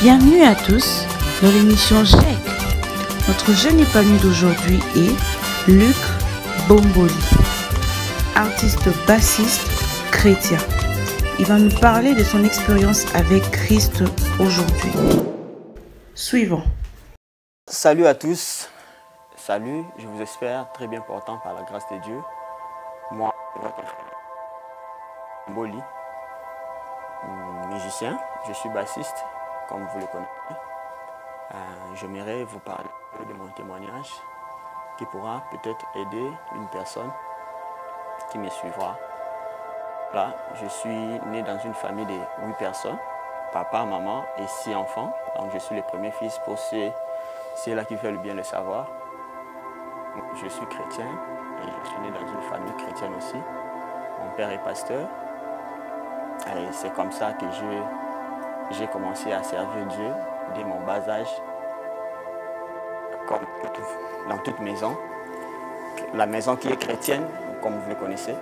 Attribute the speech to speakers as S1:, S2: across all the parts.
S1: Bienvenue à tous dans l'émission GEC. Notre jeune épanoui d'aujourd'hui est Luc Bomboli, artiste bassiste chrétien. Il va nous parler de son expérience avec Christ aujourd'hui. Suivant.
S2: Salut à tous. Salut, je vous espère très bien portant par la grâce de Dieu. Moi, votre frère Bomboli, musicien, je suis bassiste, comme vous le connaissez. J'aimerais vous parler de mon témoignage qui pourra peut-être aider une personne qui me suivra. Là, je suis né dans une famille de 8 personnes, papa, maman et 6 enfants. Donc je suis le premier fils pour ceux-là qui veulent bien le savoir. Je suis chrétien et je suis né dans une famille chrétienne aussi. Mon père est pasteur et c'est comme ça que j'ai commencé à servir Dieu dès mon bas âge, comme dans toute maison. La maison qui est chrétienne, comme vous le connaissez.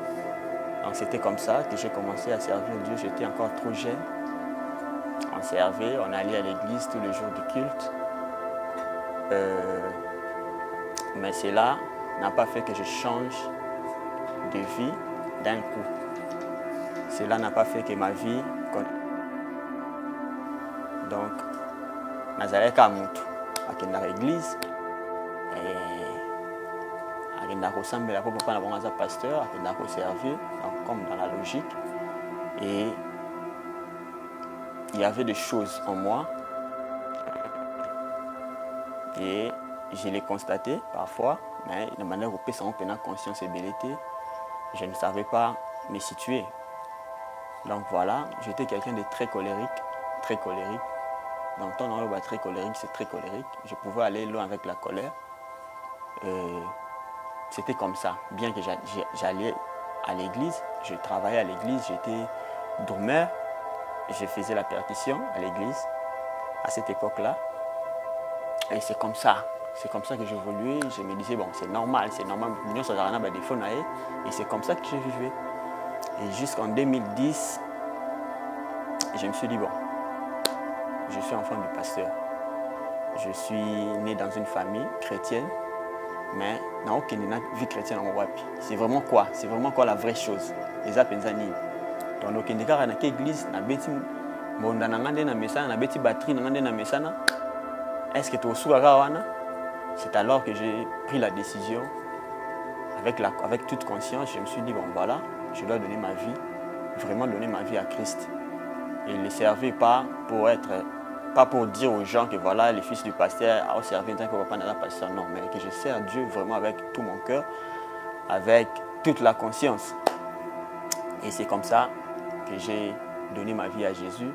S2: Donc c'était comme ça que j'ai commencé à servir Dieu. J'étais encore trop jeune. On servait, on allait à l'église tous les jours du culte. Mais cela n'a pas fait que je change de vie d'un coup. Cela n'a pas fait que ma vie... Donc, nazalaki à mutu akendaka église akendaka kosambela po papa na bango aza pasteur, akendaka koservir, donc comme dans la logique. Et il y avait des choses en moi et je l'ai constaté parfois, mais de manière où sans aucune conscience et belleté, je ne savais pas me situer. Donc voilà, j'étais quelqu'un de très colérique, très colérique. Dans le temps, on va très colérique, c'est très colérique. Je pouvais aller loin avec la colère. C'était comme ça. Bien que j'allais à l'église, je travaillais à l'église, j'étais dormeur, je faisais la percussion à l'église à cette époque-là. Et c'est comme ça que j'évoluais. Je me disais, bon, c'est normal. Et c'est comme ça que je vivais. Et jusqu'en 2010, je me suis dit, bon, je suis enfant du pasteur. Je suis né dans une famille chrétienne, mais dans aucune vie chrétienne en Wapi. C'est vraiment quoi? C'est vraiment quoi la vraie chose? Les apenzani. Donc aucune des cas dans l'église, na beti bonda na ngande na mesana, na beti batterie na ngande na mesana. Est-ce que tu es wana? C'est alors que j'ai pris la décision avec toute conscience. Je me suis dit bon voilà, je dois donner ma vie, vraiment donner ma vie à Christ. Et ne le servir pas pour dire aux gens que voilà, les fils du pasteur ont servi en tant que papa n'a pas pasteur. Non, mais que je sers Dieu vraiment avec tout mon cœur, avec toute la conscience. Et c'est comme ça que j'ai donné ma vie à Jésus.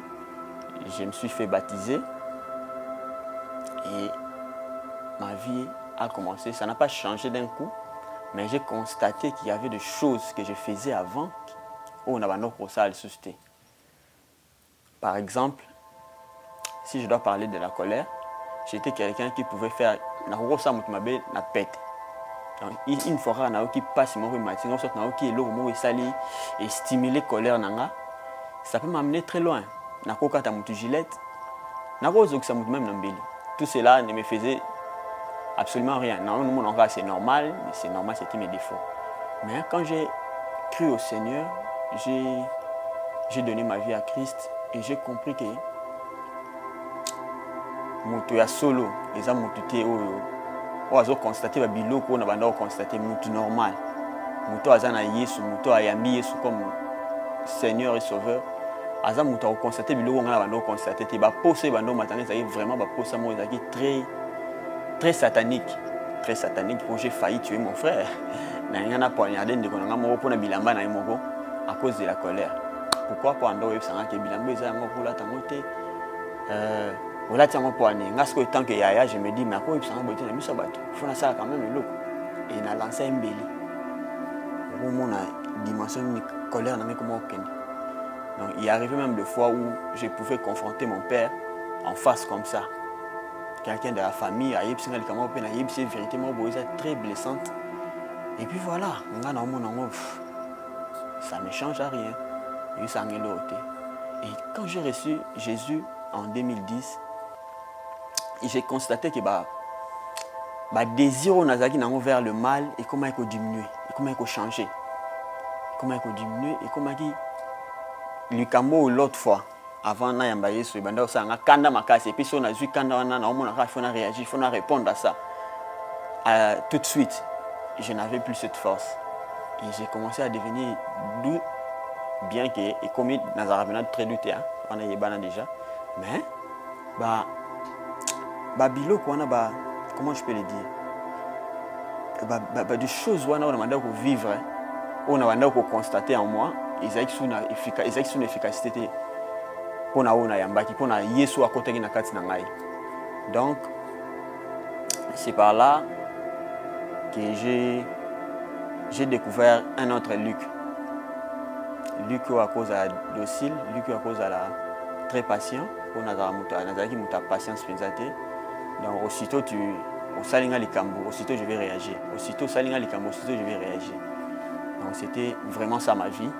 S2: Je me suis fait baptiser. Et ma vie a commencé. Ça n'a pas changé d'un coup, mais j'ai constaté qu'il y avait des choses que je faisais avant où on avait pour ça à le susciter. Par exemple, si je dois parler de la colère, j'étais quelqu'un qui pouvait faire na pète. Une fois qui passe et stimuler la colère, ça peut m'amener très loin. Tout cela ne me faisait absolument rien. C'est normal, c'était mes défauts. Mais quand j'ai cru au Seigneur, j'ai donné ma vie à Christ et j'ai compris que mutu ya solo eza mutu te oyo azo constater babiloko na banda constater mutu normal mutu aza na Yesu mutu ayambi Yesu comme Seigneur et Sauveur aza mutu a constater biloko ngana banda constater te ba poser banda matanga ezaki vraiment ba poser mo ezaki très satanique pour j'ai failli tuer mon frère na ngana poignarder ndeko nga moko pona bilamba na moko à cause de la colère. Pourquoi pour ando ebsanga ke bilamba eza ngo kula tango te voilà, tiens, moi, pour aller, tant que Yaya, je me dis, mais à quoi il s'en va, il faut faire ça quand même, et il a lancé un béli. Au moment où dimension de colère, n'a comme aucune. Donc, il est arrivé même des fois où je pouvais confronter mon père en face comme ça. Quelqu'un de la famille, c'est véritablement très blessante. Et puis voilà, ça ne change à rien. Et quand j'ai reçu Jésus en 2010, j'ai constaté que désir on a vers le mal et comment il faut diminuer, et comment il faut changer, comment il faut diminuer et comment il faut l'autre fois avant na yamba yesu banda osanga kanda makasi et puis on a vu kanda wana na omona il faut réagir, il faut répondre à ça. Tout de suite, je n'avais plus cette force et j'ai commencé à devenir doux, bien que et comme dans un très douté on a yebana déjà, mais bilo quoi comment je peux le dire, des choses où on a demandé à vivre, on a demandé à constater en moi, ils ont une efficacité pour na ona yambaki pour na yesu à côté na kati na ngai. Donc c'est par là que j'ai découvert un autre Luc. Luc à cause à docile, Luc à cause à la très patient, pour nazaki muta patience pensate. Donc aussitôt au salinga likambo, aussitôt je vais réagir. Aussitôt salinga likambo, aussitôt je vais réagir. Donc c'était vraiment ça ma vie.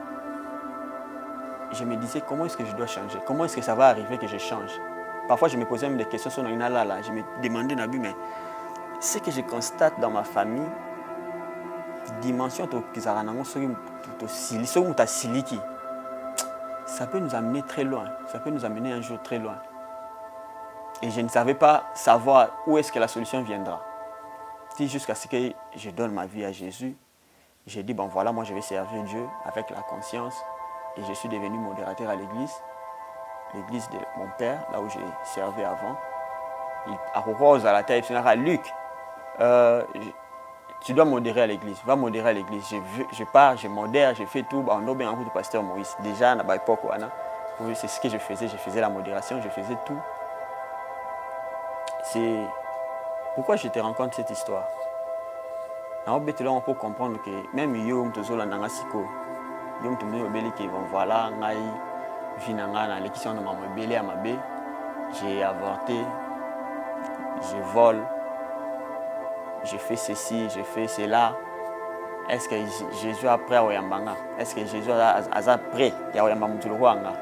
S2: Je me disais comment est-ce que je dois changer? Comment est-ce que ça va arriver que je change? Parfois je me posais même des questions sur là. Je me demandais Nabi, mais ce que je constate dans ma famille, dimension ça peut nous amener très loin. Ça peut nous amener un jour très loin. Et je ne savais pas savoir où est-ce que la solution viendra. Jusqu'à ce que je donne ma vie à Jésus, j'ai dit, bon voilà, moi je vais servir Dieu avec la conscience. Et je suis devenu modérateur à l'église de mon père, là où j'ai servi avant. À propos à la tête, Luc, tu dois modérer à l'église, va modérer à l'église. Je pars, je modère, je fais tout. On a bien un coup de pasteur Moïse. Déjà, à l'époque, c'est ce que je faisais la modération, je faisais tout. C'est pourquoi je te raconte cette histoire. On peut comprendre que même Yom Tozola Nangasiko, Yom Tozola qui vont voilà, j'ai avorté, je vole, je fais ceci, je fais cela. Est-ce que Jésus a prêt à Oyambanga? Est-ce que Jésus a prêt à Oyambanga?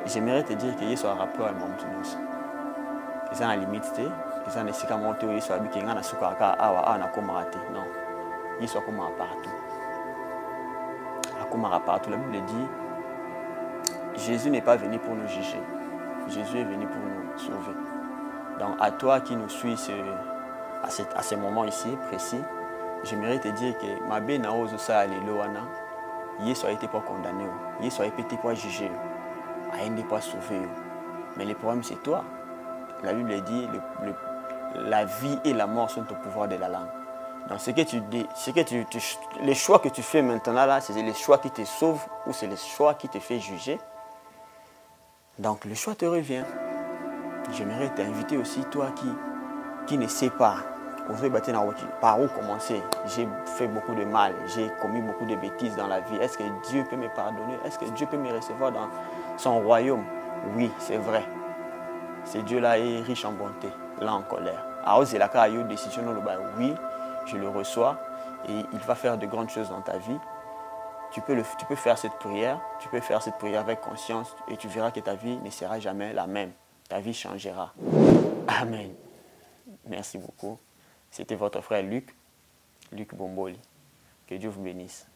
S2: J'aimerais te dire que Jésus a rapport à Oyambanga. Ils ont la limite, ils ont essayé de monter, ils ont habitué à ce qu'on a non, ils sont comme partout. Partout. La Bible dit Jésus n'est pas venu pour nous juger. Jésus est venu pour nous sauver. Donc à toi qui nous suis à ce moment ici précis, j'aimerais te dire que ma bé na ozo sa aleloana, Jésus a été pas condamné, Jésus a été pas jugé, a été pas sauvé. Mais le problème c'est toi. La Bible dit la vie et la mort sont au pouvoir de la langue. Donc les choix que tu fais maintenant là, c'est les choix qui te sauvent ou c'est les choix qui te fait juger. Donc le choix te revient. J'aimerais t'inviter aussi, toi qui ne sais pas par où commencer. J'ai fait beaucoup de mal, j'ai commis beaucoup de bêtises dans la vie. Est-ce que Dieu peut me pardonner? Est-ce que Dieu peut me recevoir dans son royaume? Oui, c'est vrai. Ce Dieu-là est riche en bonté, là en colère. Alors, c'est la décision, oui, je le reçois et il va faire de grandes choses dans ta vie. Tu peux faire cette prière avec conscience et tu verras que ta vie ne sera jamais la même. Ta vie changera. Amen. Merci beaucoup. C'était votre frère Luc Bomboli. Que Dieu vous bénisse.